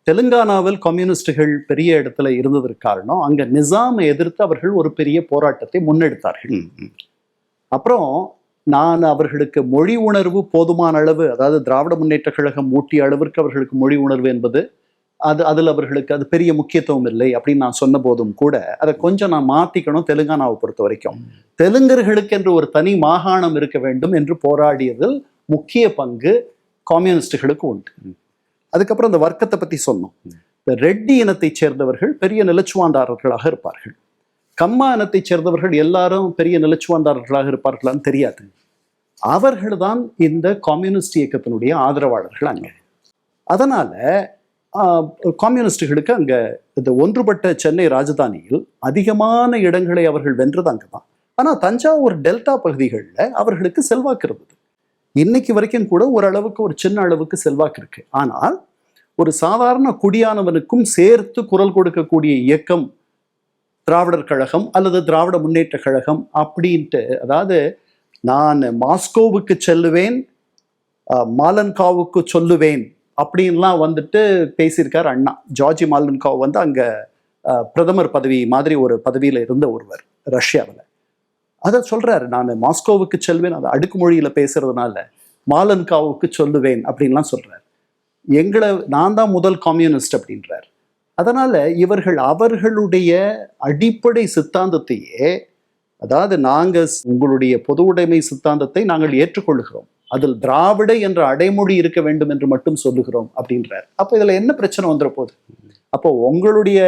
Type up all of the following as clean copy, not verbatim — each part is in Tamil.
தெலுங்கானாவில் கம்யூனிஸ்டுகள் பெரிய இடத்துல இருந்ததற்கு காரணம் அங்க நிசாமை எதிர்த்து அவர்கள் ஒரு பெரிய போராட்டத்தை முன்னெடுத்தார்கள். அப்புறம் நான் அவர்களுக்கு மொழி உணர்வு போதுமான அளவு, அதாவது திராவிட முன்னேற்ற கழகம் ஊட்டிய அளவிற்கு அவர்களுக்கு மொழி உணர்வு என்பது அதில் அவர்களுக்கு அது பெரிய முக்கியத்துவம் இல்லை அப்படின்னு நான் சொன்ன போதும் கூட அதை கொஞ்சம் நான் மாத்திக்கணும். தெலுங்கானாவை பொறுத்த வரைக்கும் தெலுங்கர்களுக்கு என்று ஒரு தனி மாகாணம் இருக்க வேண்டும் என்று போராடியதில் முக்கிய பங்கு கம்யூனிஸ்டுகளுக்கு உண்டு. அதுக்கப்புறம் இந்த வர்க்கத்தை பத்தி சொன்னோம். இந்த ரெட்டி இனத்தை சேர்ந்தவர்கள் பெரிய நிலச்சுவாண்டாரர்களாக இருப்பார்கள். கம்மா இனத்தை சேர்ந்தவர்கள் எல்லாரும் பெரிய நிலச்சுவாண்டாரர்களாக இருப்பார்களான்னு தெரியாது. அவர்கள் தான் இந்த கம்யூனிஸ்ட் இயக்கத்தினுடைய ஆதரவாளர்கள் அங்க. அதனால கம்யூனிஸ்டுகளுக்கு அங்க இந்த ஒன்றுபட்ட சென்னை ராஜதானியில் அதிகமான இடங்களை அவர்கள் வென்றது அங்கதான். ஆனா தஞ்சாவூர் டெல்டா பகுதிகளில் அவர்களுக்கு செல்வாக்கு இருந்தது. இன்னைக்கு வரைக்கும் கூட ஓரளவுக்கு ஒரு சின்ன அளவுக்கு செல்வாக்கு இருக்கு. ஆனால் ஒரு சாதாரண குடியானவனுக்கும் சேர்த்து குரல் கொடுக்கக்கூடிய இயக்கம் திராவிடர் கழகம் அல்லது திராவிட முன்னேற்ற கழகம் அப்படின்ட்டு, அதாவது நான் மாஸ்கோவுக்கு செல்லுவேன், மாலன்காவுக்கு சொல்லுவேன் அப்படின்லாம் வந்துட்டு பேசியிருக்கார் அண்ணா. ஜார்ஜி மாலன்காவ் வந்து அங்க பிரதமர் பதவி மாதிரி ஒரு பதவியில இருந்த ஒருவர் ரஷ்யாவில். அதை சொல்றாரு, நான் மாஸ்கோவுக்கு செல்வேன், அதை அடுக்குமொழியில பேசுறதுனால மாலன்காவுக்கு சொல்லுவேன் அப்படின்லாம் சொல்றாரு. நான் தான் முதல் கம்யூனிஸ்ட் அப்படின்றார். அதனால இவர்கள் அவர்களுடைய அடிப்படை சித்தாந்தத்தையே, அதாவது உங்களுடைய பொது உடைமை சித்தாந்தத்தை நாங்கள் ஏற்றுக்கொள்ளுகிறோம், அதில் திராவிட என்ற அடைமொழி இருக்க வேண்டும் என்று மட்டும் சொல்லுகிறோம் அப்படின்றார். அப்போ இதுல என்ன பிரச்சனை வந்துட போகுது? அப்போ உங்களுடைய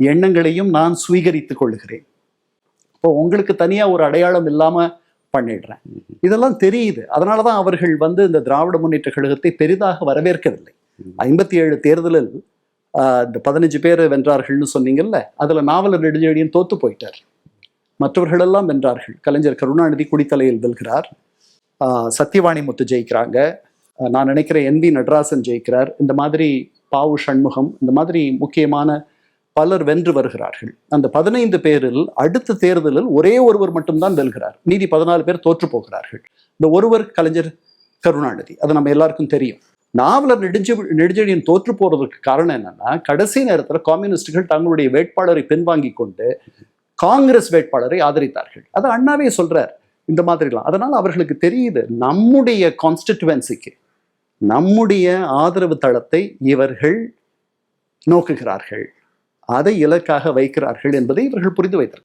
எண்ணங்களையும் நான் சுவீகரித்துக் கொள்ளுகிறேன், இப்போ உங்களுக்கு தனியா ஒரு அடையாளம் இல்லாம பண்ணிடுறேன். இதெல்லாம் தெரியுது. அதனாலதான் அவர்கள் வந்து இந்த திராவிட முன்னேற்ற கழகத்தை பெரிதாக வரவேற்கவில்லை. 57 தேர்தலில் இந்த 15 பேர் வென்றார்கள்னு சொன்னீங்கல்ல, அதுல நாவலர் நெடுஞ்செழியன் தோத்து போயிட்டார். மற்றவர்கள் எல்லாம் வென்றார்கள். கலைஞர் கருணாநிதி குடித்தலையில் வெல்கிறார், சத்யவாணி முத்து ஜெயிக்கிறாங்க, நான் நினைக்கிறேன் NV நடராசன் ஜெயிக்கிறார், இந்த மாதிரி பாவு சண்முகம், இந்த மாதிரி முக்கியமான பலர் வென்று வருகிறார்கள். அந்த 15 பேரில் அடுத்த தேர்தலில் ஒரே ஒருவர் மட்டும்தான் வெல்கிறார். மீதி 14 பேர் தோற்று போகிறார்கள். இந்த ஒருவர் கலைஞர் கருணாநிதி, அது நம்ம எல்லாருக்கும் தெரியும். நாவலர் நெடுஞ்செழியன் தோற்று போறதுக்கு காரணம் என்னன்னா, கடைசி நேரத்தில் கம்யூனிஸ்டுகள் தங்களுடைய வேட்பாளரை பின்வாங்கி கொண்டு காங்கிரஸ் வேட்பாளரை ஆதரித்தார்கள். அதை அண்ணாவே சொல்றார் இந்த மாதிரிலாம். அதனால அவர்களுக்கு தெரியுது, நம்முடைய கான்ஸ்டிட்யூவன்சிக்கு நம்முடைய ஆதரவு தளத்தை இவர்கள் நோக்குகிறார்கள், அதை இலக்காக வைக்கிறார்கள் என்பதை இவர்கள் புரிந்து வைத்தார்கள்.